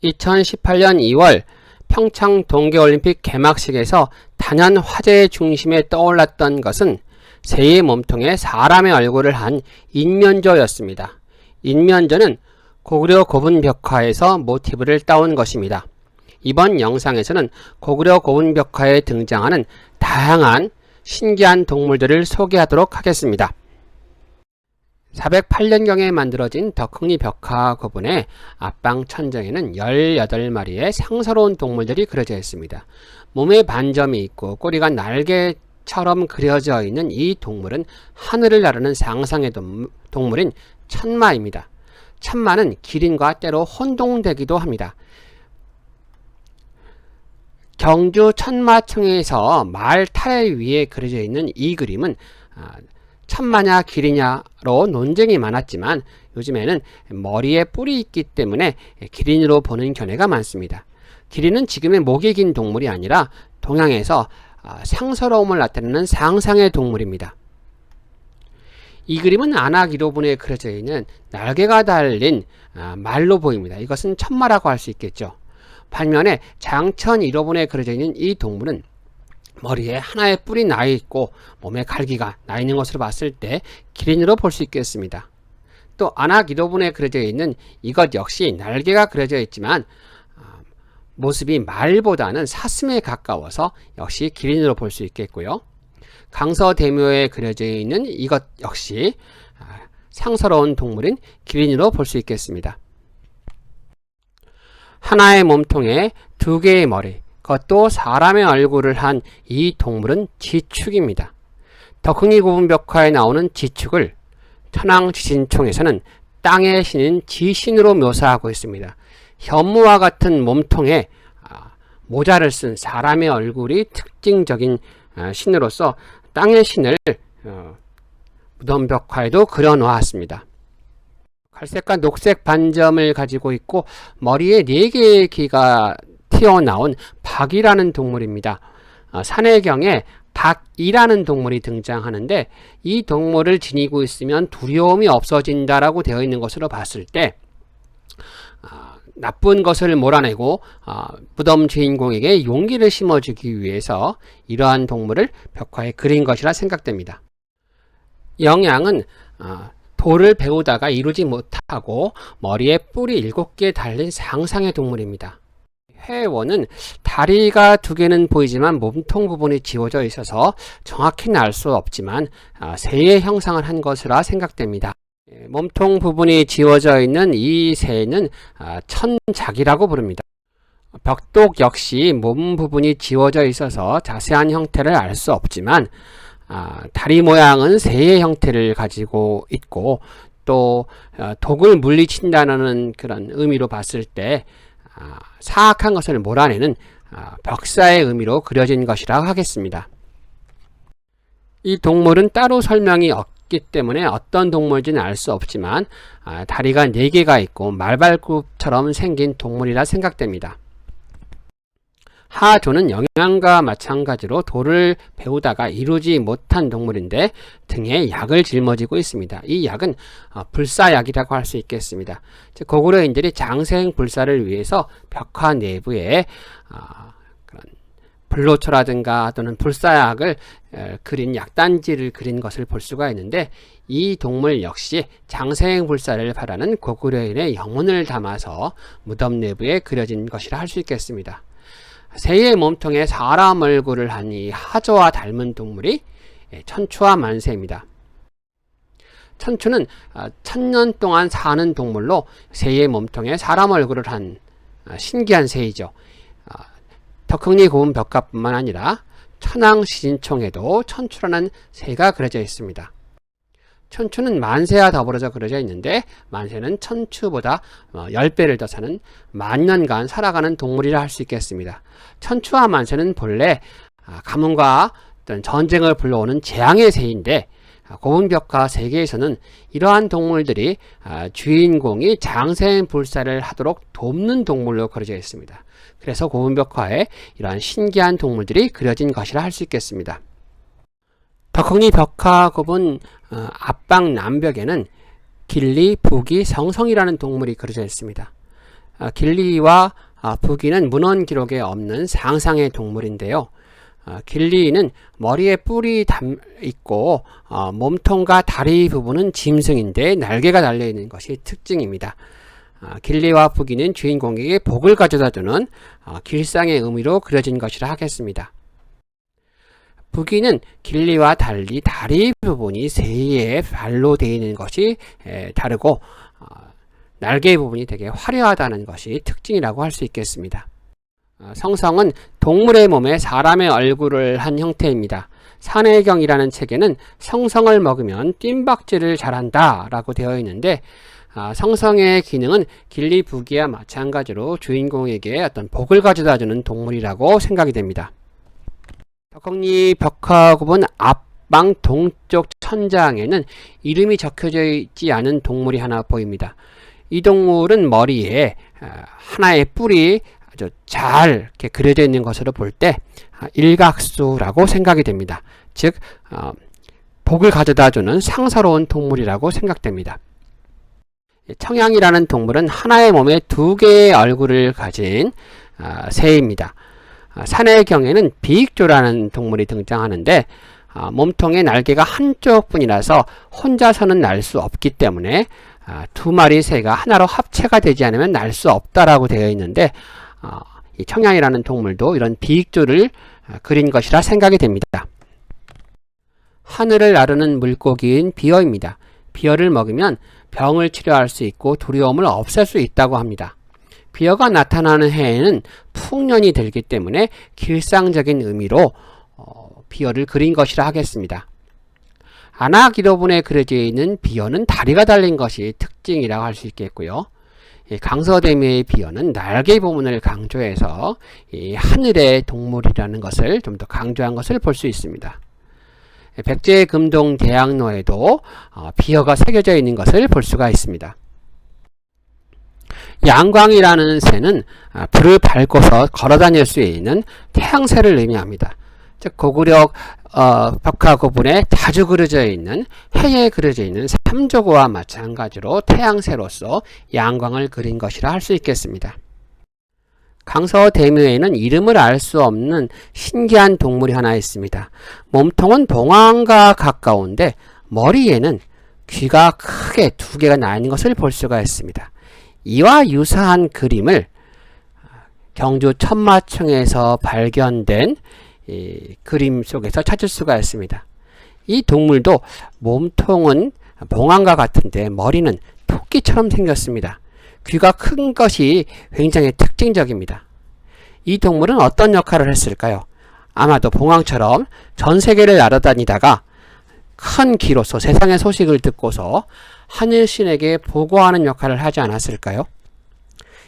2018년 2월 평창 동계올림픽 개막식에서 단연 화제의 중심에 떠올랐던 것은 새의 몸통에 사람의 얼굴을 한 인면조였습니다. 인면조는 고구려 고분 벽화에서 모티브를 따온 것입니다. 이번 영상에서는 고구려 고분 벽화에 등장하는 다양한 신기한 동물들을 소개하도록 하겠습니다. 408년경에 만들어진 덕흥리 벽화 고분의 앞방 천정에는 18마리의 상서로운 동물들이 그려져 있습니다. 몸에 반점이 있고 꼬리가 날개처럼 그려져 있는 이 동물은 하늘을 나르는 상상의 동물인 천마입니다. 천마는 기린과 때로 혼동되기도 합니다. 경주 천마청에서 말 탈 위에 그려져 있는 이 그림은 천마냐 기린냐로 논쟁이 많았지만 요즘에는 머리에 뿔이 있기 때문에 기린으로 보는 견해가 많습니다. 기린은 지금의 목이 긴 동물이 아니라 동양에서 상서로움을 나타내는 상상의 동물입니다. 이 그림은 안악 1호분에 그려져 있는 날개가 달린 말로 보입니다. 이것은 천마라고 할 수 있겠죠. 반면에 장천 1호분에 그려져 있는 이 동물은 머리에 하나의 뿔이 나 있고 몸에 갈기가 나 있는 것으로 봤을 때 기린으로 볼 수 있겠습니다. 또 안악 1호분에 그려져 있는 이것 역시 날개가 그려져 있지만 모습이 말보다는 사슴에 가까워서 역시 기린으로 볼 수 있겠고요. 강서대묘에 그려져 있는 이것 역시 상서로운 동물인 기린으로 볼 수 있겠습니다. 하나의 몸통에 2개의 머리, 그것도 사람의 얼굴을 한 이 동물은 지축입니다. 덕흥리 고분 벽화에 나오는 지축을 천왕지신총에서는 땅의 신인 지신으로 묘사하고 있습니다. 현무와 같은 몸통에 모자를 쓴 사람의 얼굴이 특징적인 신으로서 땅의 신을 무덤 벽화에도 그려 놓았습니다. 갈색과 녹색 반점을 가지고 있고 머리에 4개의 귀가 튀어나온 박이라는 동물입니다. 산해경에 박이라는 동물이 등장하는데 이 동물을 지니고 있으면 두려움이 없어진다라고 되어 있는 것으로 봤을 때 나쁜 것을 몰아내고 무덤 주인공에게 용기를 심어주기 위해서 이러한 동물을 벽화에 그린 것이라 생각됩니다. 영양은 돌을 베우다가 이루지 못하고 머리에 뿔이 7개 달린 상상의 동물입니다. 회원은 다리가 2개는 보이지만 몸통 부분이 지워져 있어서 정확히는 알 수 없지만 새의 형상을 한 것이라 생각됩니다. 몸통 부분이 지워져 있는 이 새는 천작이라고 부릅니다. 벽독 역시 몸 부분이 지워져 있어서 자세한 형태를 알 수 없지만 다리 모양은 새의 형태를 가지고 있고 또 독을 물리친다는 그런 의미로 봤을 때 사악한 것을 몰아내는 벽사의 의미로 그려진 것이라고 하겠습니다. 이 동물은 따로 설명이 없기 때문에 어떤 동물인지는 알 수 없지만 다리가 4개가 있고 말발굽처럼 생긴 동물이라 생각됩니다. 하조는 영양과 마찬가지로 돌을 베우다가 이루지 못한 동물인데 등에 약을 짊어지고 있습니다. 이 약은 불사약이라고 할 수 있겠습니다. 즉 고구려인들이 장생 불사를 위해서 벽화 내부에 그런 불로초라든가 또는 불사약을 그린 약단지를 그린 것을 볼 수가 있는데 이 동물 역시 장생 불사를 바라는 고구려인의 영혼을 담아서 무덤 내부에 그려진 것이라 할 수 있겠습니다. 새의 몸통에 사람 얼굴을 한 이 하조와 닮은 동물이 천추와 만세입니다. 천추는 1000년 동안 사는 동물로 새의 몸통에 사람 얼굴을 한 신기한 새이죠. 덕흥리 고분 벽화뿐만 아니라 천왕시진총에도 천추라는 새가 그려져 있습니다. 천추는 만세와 더불어서 그려져 있는데 만세는 천추보다 10배를 더 사는 만년간 살아가는 동물이라 할 수 있겠습니다. 천추와 만세는 본래 가뭄과 어떤 전쟁을 불러오는 재앙의 새인데 고분벽화 세계에서는 이러한 동물들이 주인공이 장생불사를 하도록 돕는 동물로 그려져 있습니다. 그래서 고분벽화에 이러한 신기한 동물들이 그려진 것이라 할 수 있겠습니다. 덕흥리 벽화 고분 앞방 남벽에는 길리, 부기, 성성이라는 동물이 그려져 있습니다. 길리와 부기는 문헌 기록에 없는 상상의 동물인데요. 길리는 머리에 뿔이 있고 몸통과 다리 부분은 짐승인데 날개가 달려있는 것이 특징입니다. 길리와 부기는 주인공에게 복을 가져다주는 길상의 의미로 그려진 것이라 하겠습니다. 부기는 길리와 달리 다리 부분이 새의 발로 되어 있는 것이 다르고 날개 부분이 되게 화려하다는 것이 특징이라고 할 수 있겠습니다. 성성은 동물의 몸에 사람의 얼굴을 한 형태입니다. 산해경이라는 책에는 성성을 먹으면 뜀박질을 잘한다 라고 되어 있는데 성성의 기능은 길리 부기와 마찬가지로 주인공에게 어떤 복을 가져다주는 동물이라고 생각이 됩니다. 덕홍리 벽화고분 앞방 동쪽 천장에는 이름이 적혀져 있지 않은 동물이 하나 보입니다. 이 동물은 머리에 하나의 뿔이 아주 잘 이렇게 그려져 있는 것으로 볼 때 일각수라고 생각이 됩니다. 즉 복을 가져다주는 상서로운 동물이라고 생각됩니다. 청양이라는 동물은 하나의 몸에 두 개의 얼굴을 가진 새입니다. 산해경에는 비익조라는 동물이 등장하는데 몸통의 날개가 한쪽 뿐이라서 혼자서는 날 수 없기 때문에 두 마리 새가 하나로 합체가 되지 않으면 날 수 없다라고 되어 있는데 이 청양이라는 동물도 이런 비익조를 그린 것이라 생각이 됩니다. 하늘을 나르는 물고기인 비어입니다. 비어를 먹으면 병을 치료할 수 있고 두려움을 없앨 수 있다고 합니다. 비어가 나타나는 해에는 풍년이 들기 때문에 길상적인 의미로 비어를 그린 것이라 하겠습니다. 아나기도분에 그려져 있는 비어는 다리가 달린 것이 특징이라고 할 수 있겠고요. 강서대미의 비어는 날개 부분을 강조해서 이 하늘의 동물이라는 것을 좀 더 강조한 것을 볼 수 있습니다. 백제금동대학로에도 비어가 새겨져 있는 것을 볼 수가 있습니다. 양광이라는 새는 불을 밟고서 걸어다닐 수 있는 태양새를 의미합니다. 즉 고구려 벽화고분에 자주 그려져 있는 해에 그려져 있는 삼조고와 마찬가지로 태양새로서 양광을 그린 것이라 할 수 있겠습니다. 강서대묘에는 이름을 알 수 없는 신기한 동물이 하나 있습니다. 몸통은 봉황과 가까운데 머리에는 귀가 크게 두 개가 나 있는 것을 볼 수가 있습니다. 이와 유사한 그림을 경주 천마총에서 발견된 이 그림 속에서 찾을 수가 있습니다. 이 동물도 몸통은 봉황과 같은데 머리는 토끼처럼 생겼습니다. 귀가 큰 것이 굉장히 특징적입니다. 이 동물은 어떤 역할을 했을까요? 아마도 봉황처럼 전 세계를 날아다니다가 큰 귀로서 세상의 소식을 듣고서 하늘신에게 보고하는 역할을 하지 않았을까요?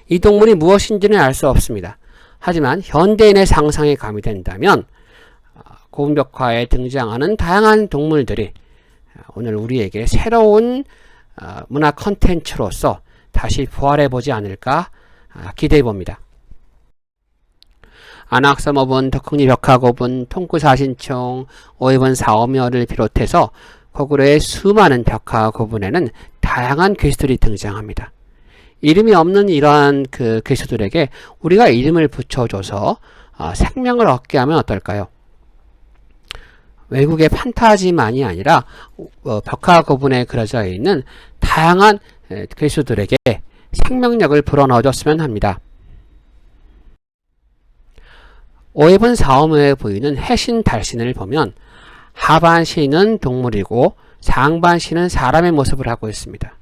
이 동물이 무엇인지는 알 수 없습니다. 하지만 현대인의 상상이 가미된다면 고분벽화에 등장하는 다양한 동물들이 오늘 우리에게 새로운 문화 컨텐츠로서 다시 부활해보지 않을까 기대해봅니다. 안악서모분, 덕흥리 벽화고분, 통구사신총, 오해분 사오묘를 비롯해서 고구려의 수많은 벽화고분에는 다양한 괴수들이 등장합니다. 이름이 없는 이러한 그 괴수들에게 우리가 이름을 붙여줘서 생명을 얻게 하면 어떨까요? 외국의 판타지만이 아니라 벽화고분에 그려져 있는 다양한 괴수들에게 생명력을 불어넣어줬으면 합니다. 오해분 사오묘에 보이는 해신 달신을 보면 하반신은 동물이고 상반신은 사람의 모습을 하고 있습니다.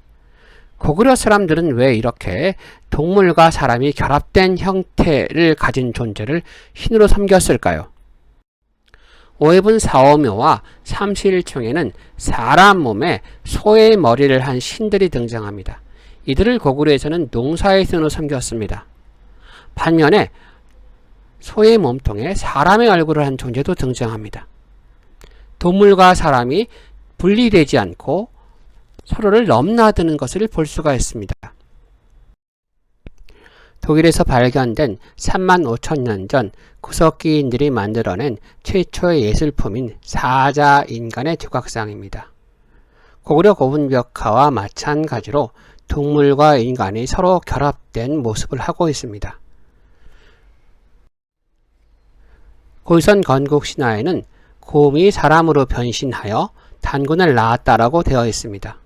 고구려 사람들은 왜 이렇게 동물과 사람이 결합된 형태를 가진 존재를 신으로 섬겼을까요? 오해분 사오묘와 삼실총에는 사람 몸에 소의 머리를 한 신들이 등장합니다. 이들을 고구려에서는 농사의 신으로 섬겼습니다. 반면에 소의 몸통에 사람의 얼굴을 한 존재도 등장합니다. 동물과 사람이 분리되지 않고 서로를 넘나드는 것을 볼 수가 있습니다. 독일에서 발견된 35,000년 전 구석기인들이 만들어낸 최초의 예술품인 사자인간의 조각상입니다. 고구려 고분벽화와 마찬가지로 동물과 인간이 서로 결합된 모습을 하고 있습니다. 고유선 건국 신화에는 곰이 사람으로 변신하여 단군을 낳았다라고 되어 있습니다.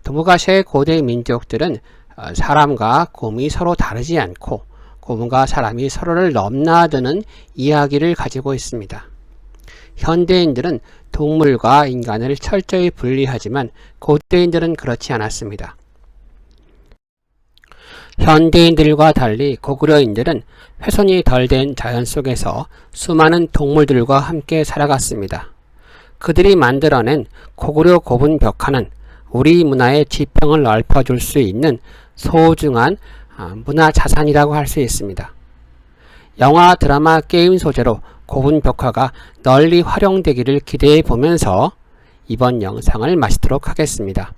동북아시아의 고대 민족들은 사람과 곰이 서로 다르지 않고 곰과 사람이 서로를 넘나드는 이야기를 가지고 있습니다. 현대인들은 동물과 인간을 철저히 분리하지만 고대인들은 그렇지 않았습니다. 현대인들과 달리 고구려인들은 훼손이 덜 된 자연 속에서 수많은 동물들과 함께 살아갔습니다. 그들이 만들어낸 고구려 고분 벽화는 우리 문화의 지평을 넓혀줄 수 있는 소중한 문화 자산이라고 할 수 있습니다. 영화, 드라마, 게임 소재로 고분 벽화가 널리 활용되기를 기대해 보면서 이번 영상을 마치도록 하겠습니다.